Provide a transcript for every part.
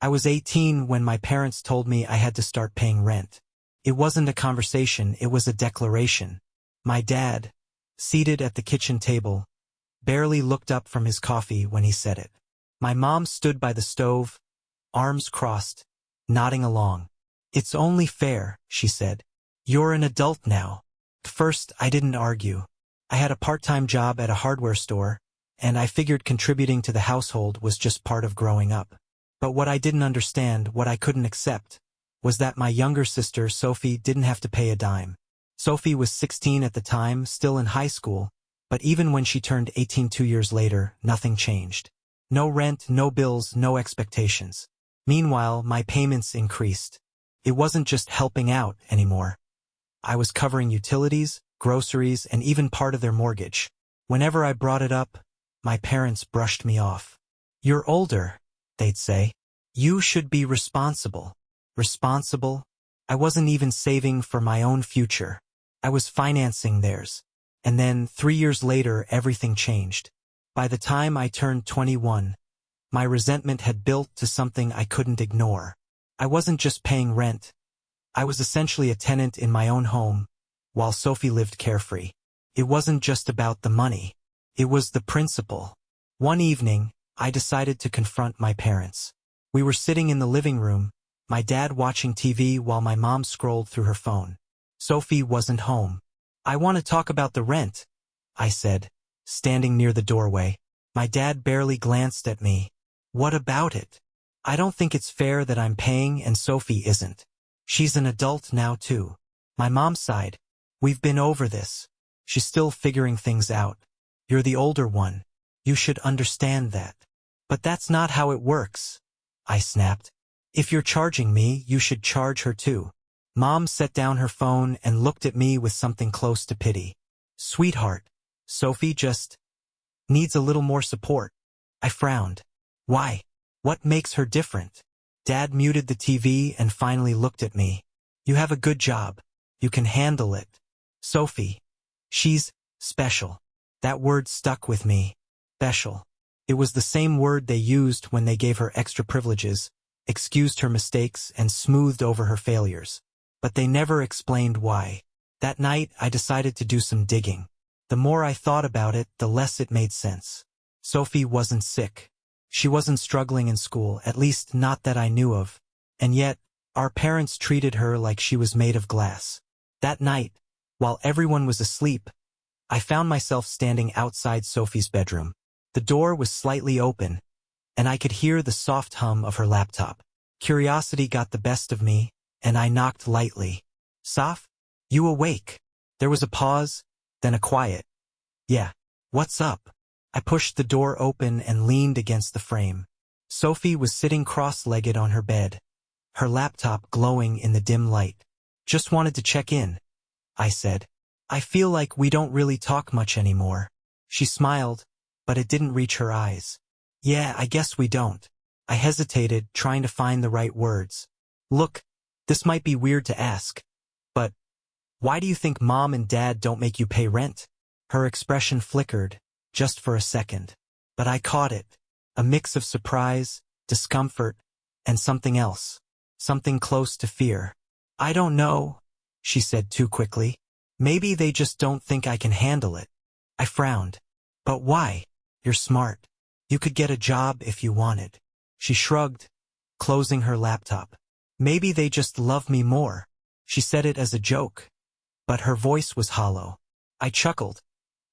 I was 18 when my parents told me I had to start paying rent. It wasn't a conversation, it was a declaration. My dad, seated at the kitchen table, barely looked up from his coffee when he said it. My mom stood by the stove, arms crossed, nodding along. "It's only fair," she said. "You're an adult now." At first, I didn't argue. I had a part-time job at a hardware store, and I figured contributing to the household was just part of growing up. But what I didn't understand, what I couldn't accept, was that my younger sister, Sophie, didn't have to pay a dime. Sophie was 16 at the time, still in high school, but even when she turned 18 2 years later, nothing changed. No rent, no bills, no expectations. Meanwhile, my payments increased. It wasn't just helping out anymore. I was covering utilities, groceries, and even part of their mortgage. Whenever I brought it up, my parents brushed me off. "You're older," they'd say. "You should be responsible." Responsible? I wasn't even saving for my own future. I was financing theirs. And then, 3 years later, everything changed. By the time I turned 21, my resentment had built to something I couldn't ignore. I wasn't just paying rent. I was essentially a tenant in my own home, while Sophie lived carefree. It wasn't just about the money. It was the principle. One evening, I decided to confront my parents. We were sitting in the living room, my dad watching TV while my mom scrolled through her phone. Sophie wasn't home. "I want to talk about the rent," I said, standing near the doorway. My dad barely glanced at me. "What about it? I don't think it's fair that I'm paying and Sophie isn't. She's an adult now too." My mom sighed. "We've been over this. She's still figuring things out. You're the older one. You should understand that." "But that's not how it works," I snapped. "If you're charging me, you should charge her too." Mom set down her phone and looked at me with something close to pity. "Sweetheart, Sophie just needs a little more support." I frowned. "Why? What makes her different?" Dad muted the TV and finally looked at me. "You have a good job. You can handle it. Sophie, she's special." That word stuck with me. Special. It was the same word they used when they gave her extra privileges, excused her mistakes, and smoothed over her failures. But they never explained why. That night, I decided to do some digging. The more I thought about it, the less it made sense. Sophie wasn't sick. She wasn't struggling in school, at least not that I knew of. And yet, our parents treated her like she was made of glass. That night, while everyone was asleep, I found myself standing outside Sophie's bedroom. The door was slightly open, and I could hear the soft hum of her laptop. Curiosity got the best of me, and I knocked lightly. "Soph, you awake?" There was a pause, then a quiet. "Yeah, what's up?" I pushed the door open and leaned against the frame. Sophie was sitting cross-legged on her bed, her laptop glowing in the dim light. "Just wanted to check in," I said. "I feel like we don't really talk much anymore." She smiled, but it didn't reach her eyes. "Yeah, I guess we don't." I hesitated, trying to find the right words. "Look, this might be weird to ask, but why do you think Mom and Dad don't make you pay rent?" Her expression flickered, just for a second. But I caught it. A mix of surprise, discomfort, and something else. Something close to fear. "I don't know," she said too quickly. "Maybe they just don't think I can handle it." I frowned. "But why? You're smart. You could get a job if you wanted." She shrugged, closing her laptop. "Maybe they just love me more." She said it as a joke, but her voice was hollow. I chuckled,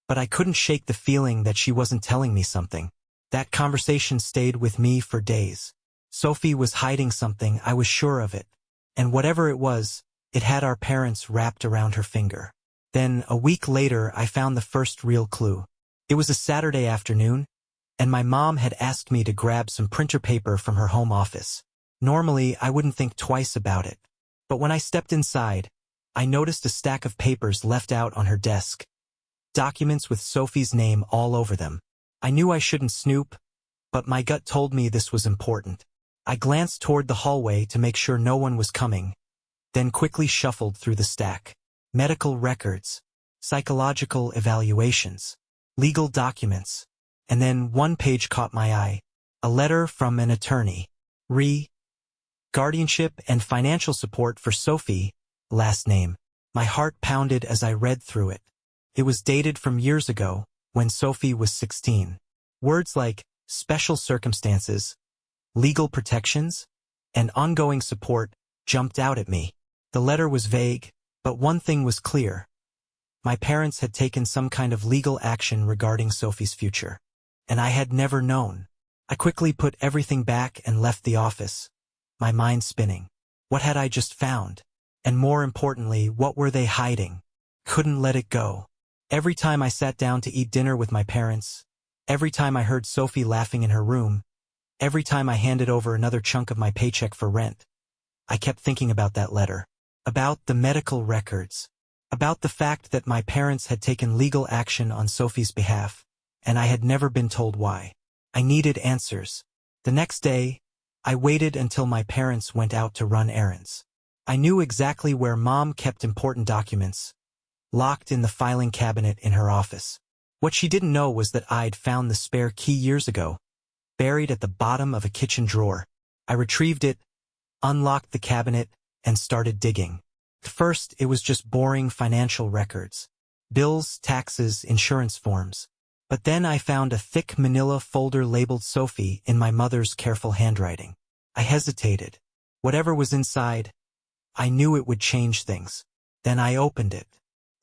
but I couldn't shake the feeling that she wasn't telling me something. That conversation stayed with me for days. Sophie was hiding something, I was sure of it. And whatever it was, it had our parents wrapped around her finger. Then, a week later, I found the first real clue. It was a Saturday afternoon, and my mom had asked me to grab some printer paper from her home office. Normally, I wouldn't think twice about it. But when I stepped inside, I noticed a stack of papers left out on her desk. Documents with Sophie's name all over them. I knew I shouldn't snoop, but my gut told me this was important. I glanced toward the hallway to make sure no one was coming, then quickly shuffled through the stack. Medical records, psychological evaluations, legal documents, and then one page caught my eye. A letter from an attorney. guardianship and financial support for Sophie, last name. My heart pounded as I read through it. It was dated from years ago, when Sophie was 16. Words like special circumstances, legal protections, and ongoing support jumped out at me. The letter was vague, but one thing was clear. My parents had taken some kind of legal action regarding Sophie's future, and I had never known. I quickly put everything back and left the office, my mind spinning. What had I just found? And more importantly, what were they hiding? Couldn't let it go. Every time I sat down to eat dinner with my parents, every time I heard Sophie laughing in her room, every time I handed over another chunk of my paycheck for rent, I kept thinking about that letter, about the medical records, about the fact that my parents had taken legal action on Sophie's behalf, and I had never been told why. I needed answers. The next day, I waited until my parents went out to run errands. I knew exactly where Mom kept important documents, locked in the filing cabinet in her office. What she didn't know was that I'd found the spare key years ago, buried at the bottom of a kitchen drawer. I retrieved it, unlocked the cabinet, and started digging. At first, it was just boring financial records. Bills, taxes, insurance forms. But then I found a thick manila folder labeled Sophie in my mother's careful handwriting. I hesitated. Whatever was inside, I knew it would change things. Then I opened it.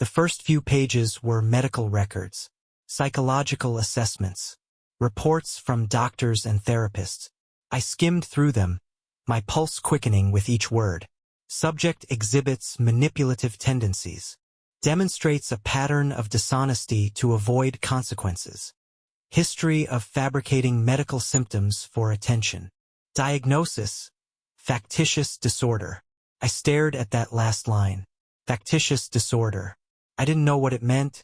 The first few pages were medical records, psychological assessments, reports from doctors and therapists. I skimmed through them, my pulse quickening with each word. Subject exhibits manipulative tendencies. Demonstrates a pattern of dishonesty to avoid consequences. History of fabricating medical symptoms for attention. Diagnosis: factitious disorder. I stared at that last line. Factitious disorder. I didn't know what it meant,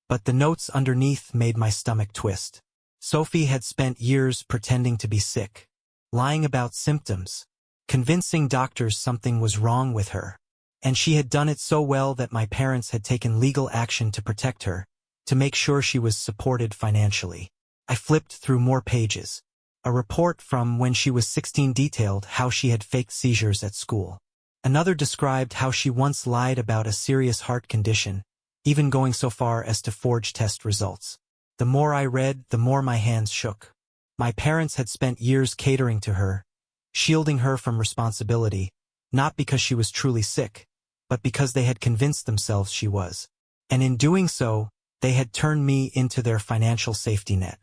but the notes underneath made my stomach twist. Sophie had spent years pretending to be sick, lying about symptoms, convincing doctors something was wrong with her. And she had done it so well that my parents had taken legal action to protect her, to make sure she was supported financially. I flipped through more pages. A report from when she was 16 detailed how she had faked seizures at school. Another described how she once lied about a serious heart condition, even going so far as to forge test results. The more I read, the more my hands shook. My parents had spent years catering to her, shielding her from responsibility, not because she was truly sick, but because they had convinced themselves she was. And in doing so, they had turned me into their financial safety net.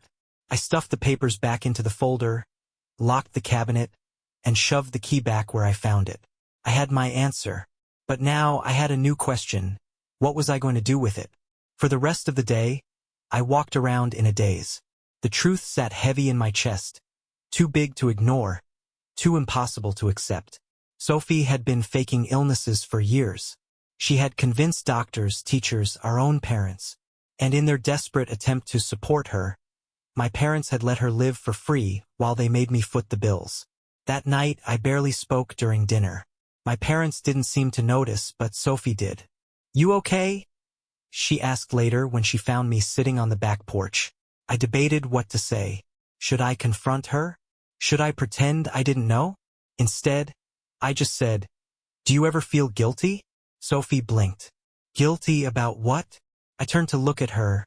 I stuffed the papers back into the folder, locked the cabinet, and shoved the key back where I found it. I had my answer, but now I had a new question. What was I going to do with it? For the rest of the day, I walked around in a daze. The truth sat heavy in my chest, too big to ignore, too impossible to accept. Sophie had been faking illnesses for years. She had convinced doctors, teachers, our own parents, and in their desperate attempt to support her, my parents had let her live for free while they made me foot the bills. That night, I barely spoke during dinner. My parents didn't seem to notice, but Sophie did. "You okay?" she asked later when she found me sitting on the back porch. I debated what to say. Should I confront her? Should I pretend I didn't know? Instead, I just said, "Do you ever feel guilty?" Sophie blinked. "Guilty about what?" I turned to look at her.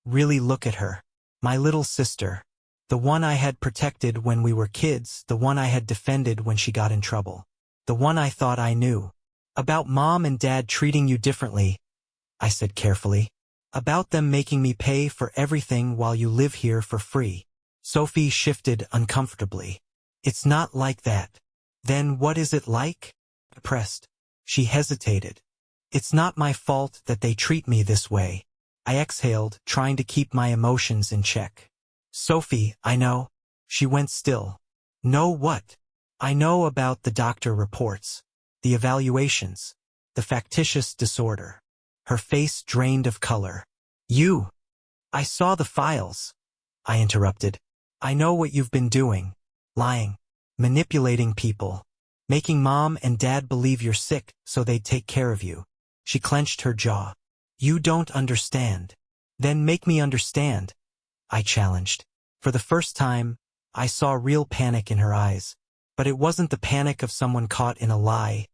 Really look at her. My little sister. The one I had protected when we were kids, the one I had defended when she got in trouble. The one I thought I knew. "About Mom and Dad treating you differently," I said carefully. "About them making me pay for everything while you live here for free." Sophie shifted uncomfortably. "It's not like that." "Then what is it like?" I pressed. She hesitated. "It's not my fault that they treat me this way." I exhaled, trying to keep my emotions in check. "Sophie, I know." She went still. "Know what?" "I know about the doctor reports, the evaluations, the factitious disorder." Her face drained of color. "You!" "I saw the files," I interrupted. "I know what you've been doing. Lying. Manipulating people. Making Mom and Dad believe you're sick so they'd take care of you." She clenched her jaw. "You don't understand." "Then make me understand," I challenged. For the first time, I saw real panic in her eyes. But it wasn't the panic of someone caught in a lie.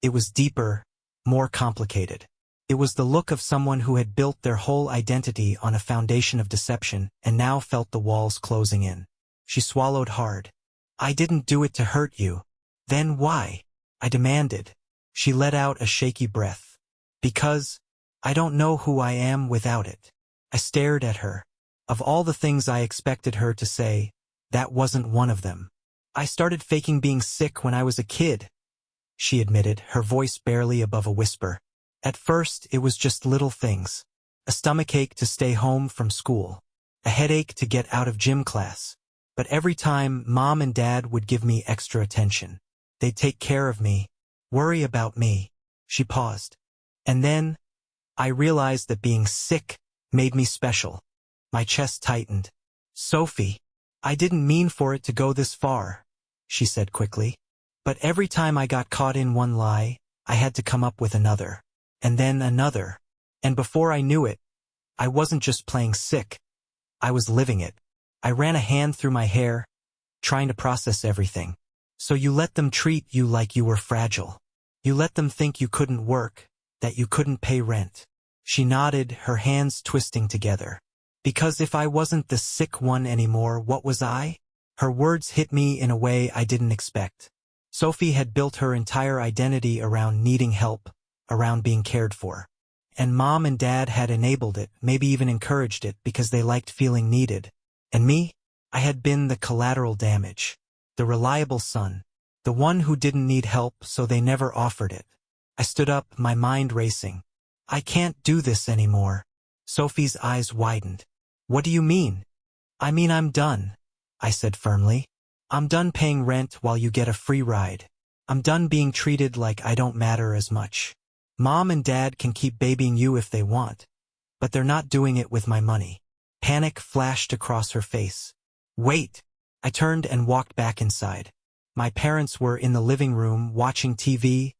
It was deeper, more complicated. It was the look of someone who had built their whole identity on a foundation of deception and now felt the walls closing in. She swallowed hard. I didn't do it to hurt you. Then why? I demanded. She let out a shaky breath. Because I don't know who I am without it. I stared at her. Of all the things I expected her to say, that wasn't one of them. I started faking being sick when I was a kid, she admitted, her voice barely above a whisper. At first, it was just little things. A stomachache to stay home from school. A headache to get out of gym class. But every time, Mom and Dad would give me extra attention. They'd take care of me, worry about me. She paused. And then, I realized that being sick made me special. My chest tightened. Sophie, I didn't mean for it to go this far, she said quickly. But every time I got caught in one lie, I had to come up with another. And then another. And before I knew it, I wasn't just playing sick. I was living it. I ran a hand through my hair, trying to process everything. So you let them treat you like you were fragile. You let them think you couldn't work, that you couldn't pay rent. She nodded, her hands twisting together. Because if I wasn't the sick one anymore, what was I? Her words hit me in a way I didn't expect. Sophie had built her entire identity around needing help, around being cared for. And Mom and Dad had enabled it, maybe even encouraged it, because they liked feeling needed. And me? I had been the collateral damage. The reliable son. The one who didn't need help, so they never offered it. I stood up, my mind racing. I can't do this anymore. Sophie's eyes widened. What do you mean? I mean I'm done, I said firmly. I'm done paying rent while you get a free ride. I'm done being treated like I don't matter as much. Mom and Dad can keep babying you if they want, but they're not doing it with my money. Panic flashed across her face. Wait! I turned and walked back inside. My parents were in the living room watching TV,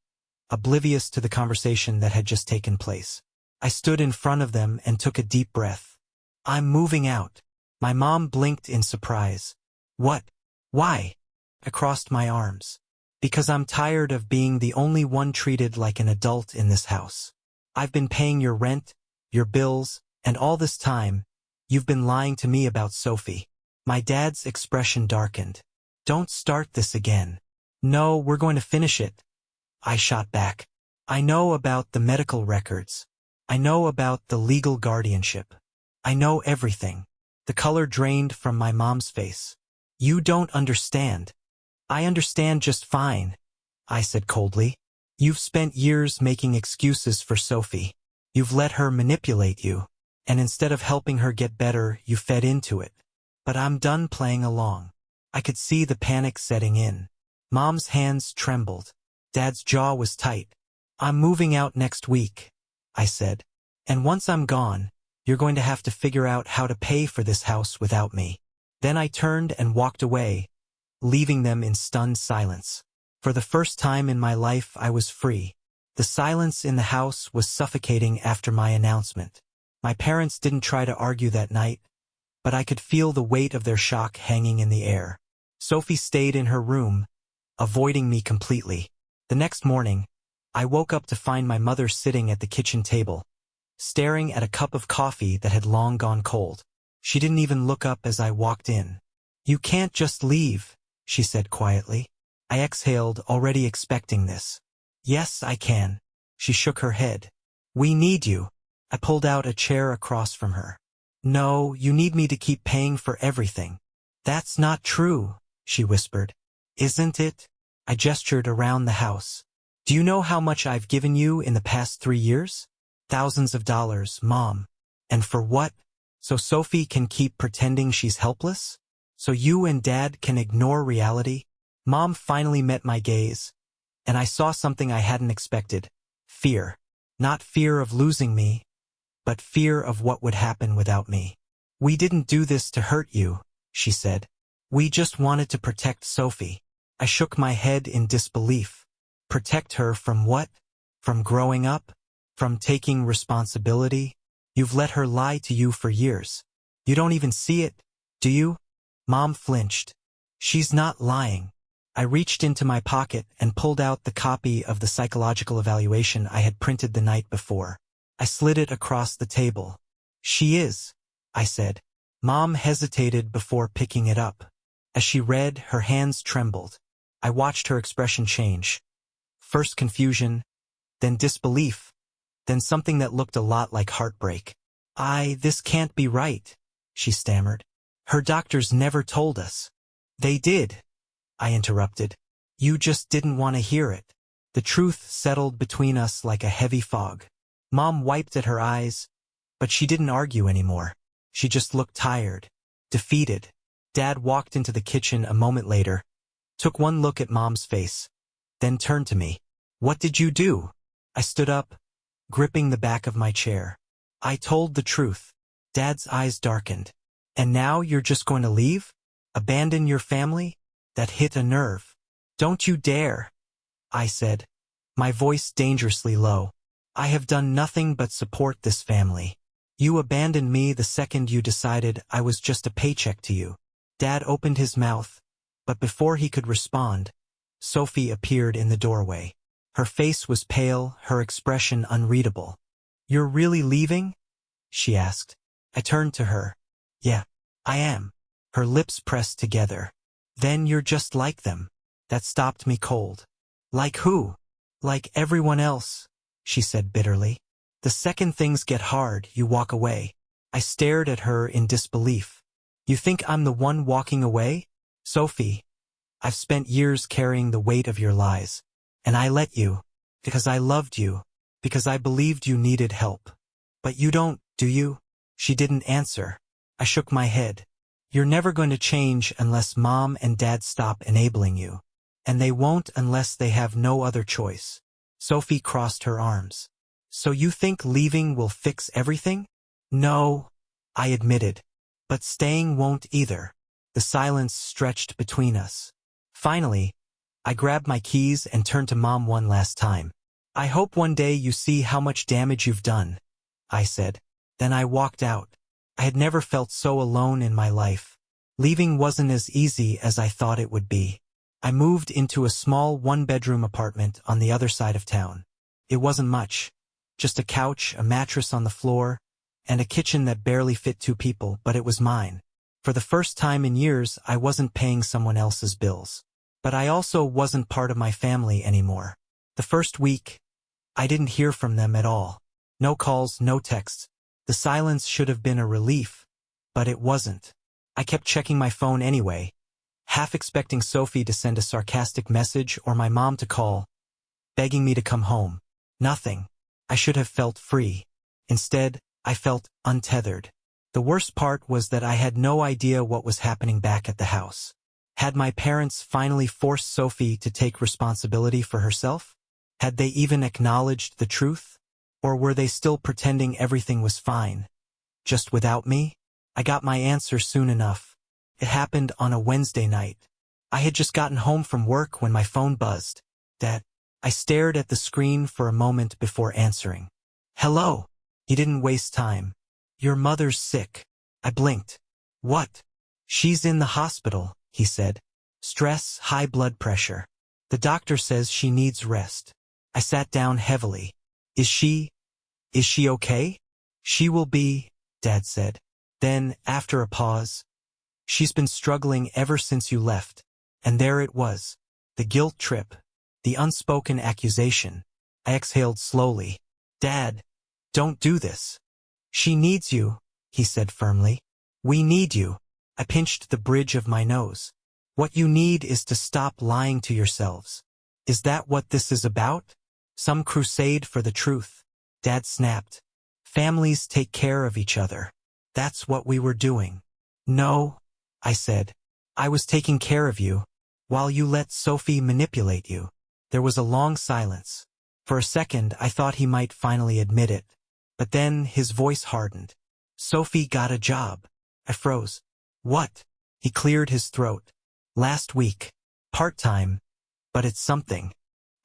oblivious to the conversation that had just taken place. I stood in front of them and took a deep breath. I'm moving out. My mom blinked in surprise. What? Why? I crossed my arms. Because I'm tired of being the only one treated like an adult in this house. I've been paying your rent, your bills, and all this time, you've been lying to me about Sophie. My dad's expression darkened. Don't start this again. No, we're going to finish it. I shot back. I know about the medical records. I know about the legal guardianship. I know everything. The color drained from my mom's face. You don't understand. I understand just fine, I said coldly. You've spent years making excuses for Sophie. You've let her manipulate you, and instead of helping her get better, you fed into it. But I'm done playing along. I could see the panic setting in. Mom's hands trembled. Dad's jaw was tight. I'm moving out next week, I said. And once I'm gone, you're going to have to figure out how to pay for this house without me. Then I turned and walked away, leaving them in stunned silence. For the first time in my life, I was free. The silence in the house was suffocating after my announcement. My parents didn't try to argue that night, but I could feel the weight of their shock hanging in the air. Sophie stayed in her room, avoiding me completely. The next morning, I woke up to find my mother sitting at the kitchen table, staring at a cup of coffee that had long gone cold. She didn't even look up as I walked in. You can't just leave, she said quietly. I exhaled, already expecting this. Yes, I can. She shook her head. We need you. I pulled out a chair across from her. No, you need me to keep paying for everything. That's not true, she whispered. Isn't it? I gestured around the house. Do you know how much I've given you in the past 3 years? Thousands of dollars, Mom. And for what? So Sophie can keep pretending she's helpless? So you and Dad can ignore reality? Mom finally met my gaze, and I saw something I hadn't expected. Fear. Not fear of losing me, but fear of what would happen without me. We didn't do this to hurt you, she said. We just wanted to protect Sophie. I shook my head in disbelief. Protect her from what? From growing up? From taking responsibility? You've let her lie to you for years. You don't even see it, do you? Mom flinched. She's not lying. I reached into my pocket and pulled out the copy of the psychological evaluation I had printed the night before. I slid it across the table. "She is," I said. Mom hesitated before picking it up. As she read, her hands trembled. I watched her expression change. First confusion, then disbelief, then something that looked a lot like heartbreak. This can't be right," she stammered. "Her doctors never told us." "They did," I interrupted. "You just didn't want to hear it." The truth settled between us like a heavy fog. Mom wiped at her eyes, but she didn't argue anymore. She just looked tired, defeated. Dad walked into the kitchen a moment later, took one look at Mom's face, then turned to me. "What did you do?" I stood up, gripping the back of my chair. "I told the truth." Dad's eyes darkened. "And now you're just going to leave? Abandon your family?" That hit a nerve. "Don't you dare," I said, my voice dangerously low. "I have done nothing but support this family. You abandoned me the second you decided I was just a paycheck to you." Dad opened his mouth, but before he could respond, Sophie appeared in the doorway. Her face was pale, her expression unreadable. "You're really leaving?" she asked. I turned to her. "Yeah, I am." Her lips pressed together. "Then you're just like them." That stopped me cold. "Like who?" "Like everyone else," she said bitterly. "The second things get hard, you walk away." I stared at her in disbelief. "You think I'm the one walking away? Sophie, I've spent years carrying the weight of your lies. And I let you. Because I loved you. Because I believed you needed help. But you don't, do you?" She didn't answer. I shook my head. "You're never going to change unless Mom and Dad stop enabling you. And they won't unless they have no other choice." Sophie crossed her arms. "So you think leaving will fix everything?" "No," I admitted. "But staying won't either." The silence stretched between us. Finally, I grabbed my keys and turned to Mom one last time. "I hope one day you see how much damage you've done," I said. Then I walked out. I had never felt so alone in my life. Leaving wasn't as easy as I thought it would be. I moved into a small one-bedroom apartment on the other side of town. It wasn't much. Just a couch, a mattress on the floor, and a kitchen that barely fit 2 people, but it was mine. For the first time in years, I wasn't paying someone else's bills. But I also wasn't part of my family anymore. The first week, I didn't hear from them at all. No calls, no texts. The silence should have been a relief, but it wasn't. I kept checking my phone anyway, half expecting Sophie to send a sarcastic message or my mom to call, begging me to come home. Nothing. I should have felt free. Instead, I felt untethered. The worst part was that I had no idea what was happening back at the house. Had my parents finally forced Sophie to take responsibility for herself? Had they even acknowledged the truth? Or were they still pretending everything was fine, just without me? I got my answer soon enough. It happened on a Wednesday night. I had just gotten home from work when my phone buzzed. Dad. I stared at the screen for a moment before answering. "Hello." He didn't waste time. "Your mother's sick." I blinked. "What?" "She's in the hospital," he said. "Stress, high blood pressure. The doctor says she needs rest." I sat down heavily. Is she okay?" "She will be," Dad said. Then, after a pause, "She's been struggling ever since you left." And there it was. The guilt trip. The unspoken accusation. I exhaled slowly. "Dad, don't do this." "She needs you," he said firmly. "We need you." I pinched the bridge of my nose. "What you need is to stop lying to yourselves. Is that what this is about? Some crusade for the truth?" Dad snapped. "Families take care of each other. That's what we were doing." "No," I said. "I was taking care of you, while you let Sophie manipulate you." There was a long silence. For a second, I thought he might finally admit it. But then his voice hardened. "Sophie got a job." I froze. "What?" He cleared his throat. "Last week. Part-time. But it's something."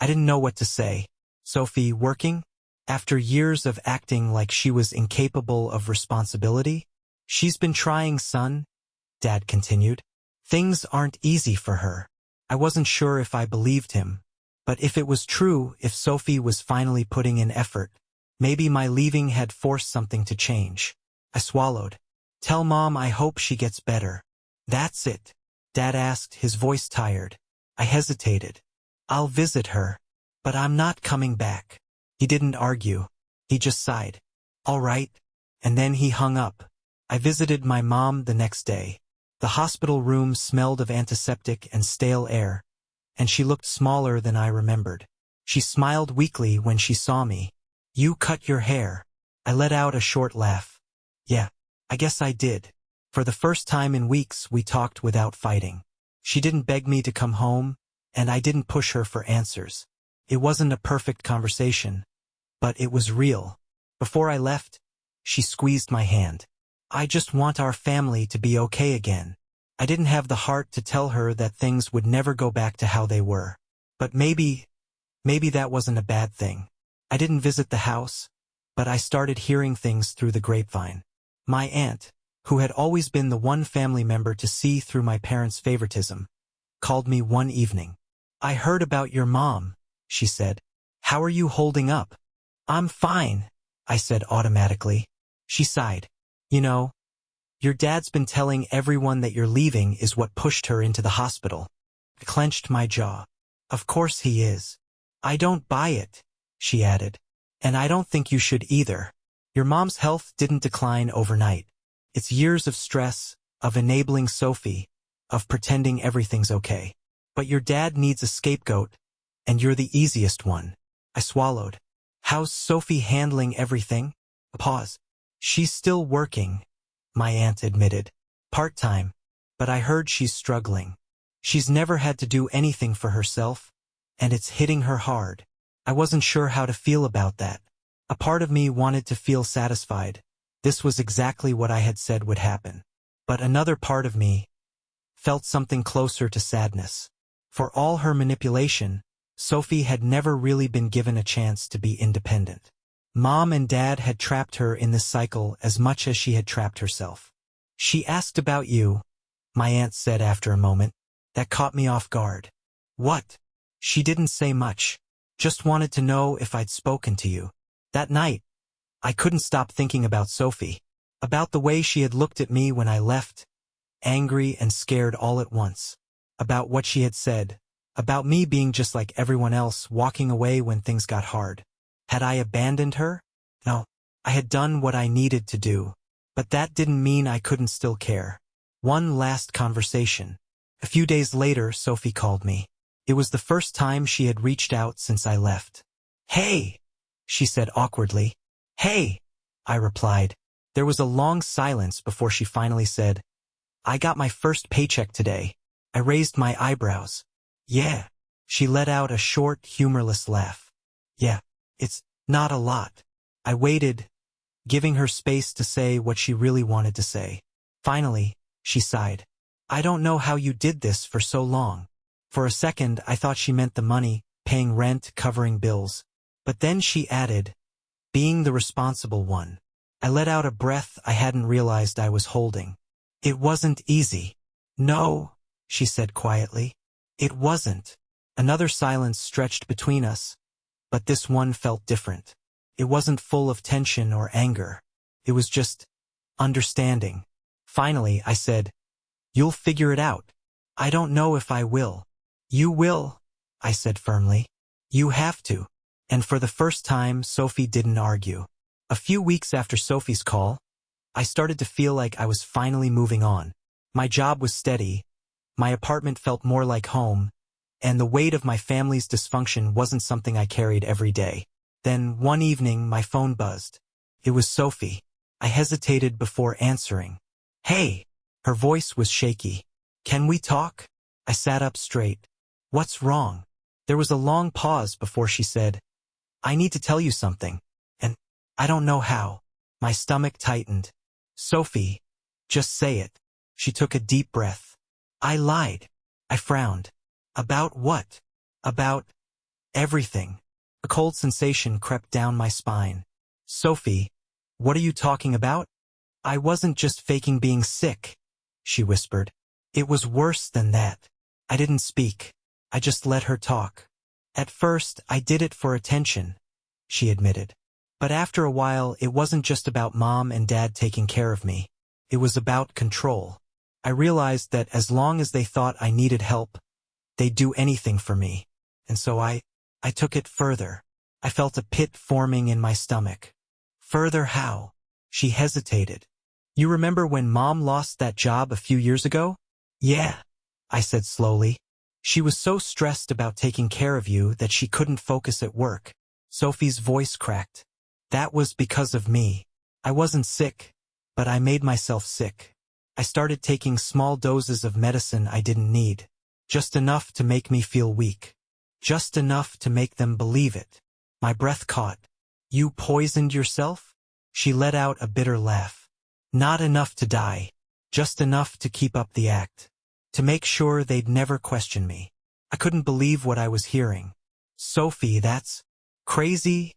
I didn't know what to say. "Sophie working? After years of acting like she was incapable of responsibility?" "She's been trying, son," Dad continued. "Things aren't easy for her. I wasn't sure if I believed him. But if it was true, if Sophie was finally putting in effort, maybe my leaving had forced something to change. I swallowed. Tell Mom I hope she gets better. That's it, Dad asked, his voice tired. I hesitated. I'll visit her. But I'm not coming back. He didn't argue. He just sighed. All right. And then he hung up. I visited my mom the next day. The hospital room smelled of antiseptic and stale air, and she looked smaller than I remembered. She smiled weakly when she saw me. You cut your hair. I let out a short laugh. Yeah, I guess I did. For the first time in weeks, we talked without fighting. She didn't beg me to come home, and I didn't push her for answers. It wasn't a perfect conversation, but it was real. Before I left, she squeezed my hand. I just want our family to be okay again. I didn't have the heart to tell her that things would never go back to how they were. But maybe that wasn't a bad thing. I didn't visit the house, but I started hearing things through the grapevine. My aunt, who had always been the one family member to see through my parents' favoritism, called me one evening. I heard about your mom, she said. How are you holding up? I'm fine, I said automatically. She sighed. You know, your dad's been telling everyone that you're leaving is what pushed her into the hospital. I clenched my jaw. Of course he is. I don't buy it, she added. And I don't think you should either. Your mom's health didn't decline overnight. It's years of stress, of enabling Sophie, of pretending everything's okay. But your dad needs a scapegoat, and you're the easiest one. I swallowed. How's Sophie handling everything? A pause. She's still working, my aunt admitted. Part-time, but I heard she's struggling. She's never had to do anything for herself, and it's hitting her hard. I wasn't sure how to feel about that. A part of me wanted to feel satisfied. This was exactly what I had said would happen. But another part of me felt something closer to sadness. For all her manipulation, Sophie had never really been given a chance to be independent. Mom and Dad had trapped her in this cycle as much as she had trapped herself. She asked about you, my aunt said after a moment. That caught me off guard. What? She didn't say much. Just wanted to know if I'd spoken to you. That night, I couldn't stop thinking about Sophie, about the way she had looked at me when I left, angry and scared all at once, about what she had said, about me being just like everyone else, walking away when things got hard. Had I abandoned her? No, I had done what I needed to do, but that didn't mean I couldn't still care. One last conversation. A few days later, Sophie called me. It was the first time she had reached out since I left. Hey, she said awkwardly. Hey, I replied. There was a long silence before she finally said, I got my first paycheck today. I raised my eyebrows. Yeah. She let out a short, humorless laugh. Yeah. It's not a lot. I waited, giving her space to say what she really wanted to say. Finally, she sighed. I don't know how you did this for so long. For a second, I thought she meant the money, paying rent, covering bills. But then she added, being the responsible one. I let out a breath I hadn't realized I was holding. It wasn't easy. No, she said quietly. It wasn't. Another silence stretched between us. But this one felt different. It wasn't full of tension or anger. It was just understanding. Finally, I said, You'll figure it out. I don't know if I will. You will, I said firmly. You have to. And for the first time, Sophie didn't argue. A few weeks after Sophie's call, I started to feel like I was finally moving on. My job was steady. My apartment felt more like home. And the weight of my family's dysfunction wasn't something I carried every day. Then, one evening, my phone buzzed. It was Sophie. I hesitated before answering. Hey! Her voice was shaky. Can we talk? I sat up straight. What's wrong? There was a long pause before she said, I need to tell you something. And I don't know how. My stomach tightened. Sophie, just say it. She took a deep breath. I lied. I frowned. About what? About everything. A cold sensation crept down my spine. Sophie, what are you talking about? I wasn't just faking being sick, she whispered. It was worse than that. I didn't speak. I just let her talk. At first, I did it for attention, she admitted. But after a while, it wasn't just about Mom and Dad taking care of me. It was about control. I realized that as long as they thought I needed help, they'd do anything for me. And so I took it further. I felt a pit forming in my stomach. Further how? She hesitated. You remember when Mom lost that job a few years ago? Yeah, I said slowly. She was so stressed about taking care of you that she couldn't focus at work. Sophie's voice cracked. That was because of me. I wasn't sick, but I made myself sick. I started taking small doses of medicine I didn't need. Just enough to make me feel weak. Just enough to make them believe it. My breath caught. You poisoned yourself? She let out a bitter laugh. Not enough to die. Just enough to keep up the act. To make sure they'd never question me. I couldn't believe what I was hearing. Sophie, that's crazy,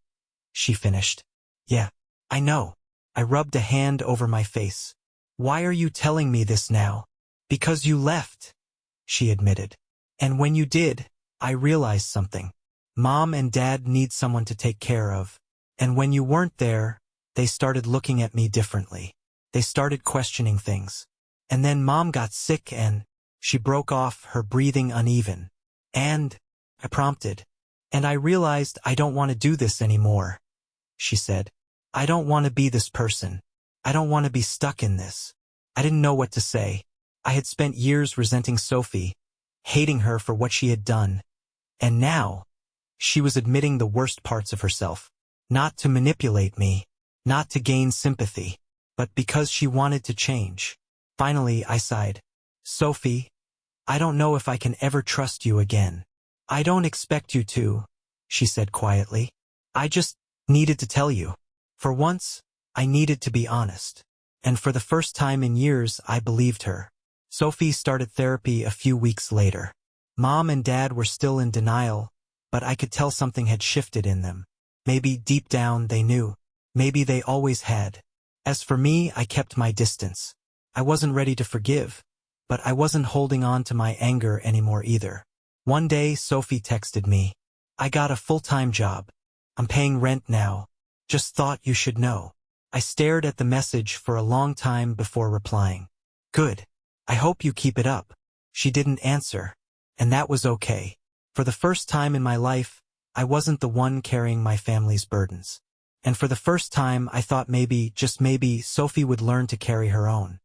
she finished. Yeah, I know. I rubbed a hand over my face. Why are you telling me this now? Because you left, she admitted. And when you did, I realized something. Mom and Dad need someone to take care of. And when you weren't there, they started looking at me differently. They started questioning things. And then Mom got sick and she broke off, her breathing uneven. And I prompted. And I realized I don't want to do this anymore, she said. I don't want to be this person. I don't want to be stuck in this. I didn't know what to say. I had spent years resenting Sophie, hating her for what she had done. And now, she was admitting the worst parts of herself. Not to manipulate me, not to gain sympathy, but because she wanted to change. Finally, I sighed. Sophie, I don't know if I can ever trust you again. I don't expect you to, she said quietly. I just needed to tell you. For once, I needed to be honest. And for the first time in years, I believed her. Sophie started therapy a few weeks later. Mom and Dad were still in denial, but I could tell something had shifted in them. Maybe deep down they knew. Maybe they always had. As for me, I kept my distance. I wasn't ready to forgive, but I wasn't holding on to my anger anymore either. One day, Sophie texted me. I got a full-time job. I'm paying rent now. Just thought you should know. I stared at the message for a long time before replying. Good. I hope you keep it up. She didn't answer. And that was okay. For the first time in my life, I wasn't the one carrying my family's burdens. And for the first time, I thought maybe, just maybe, Sophie would learn to carry her own.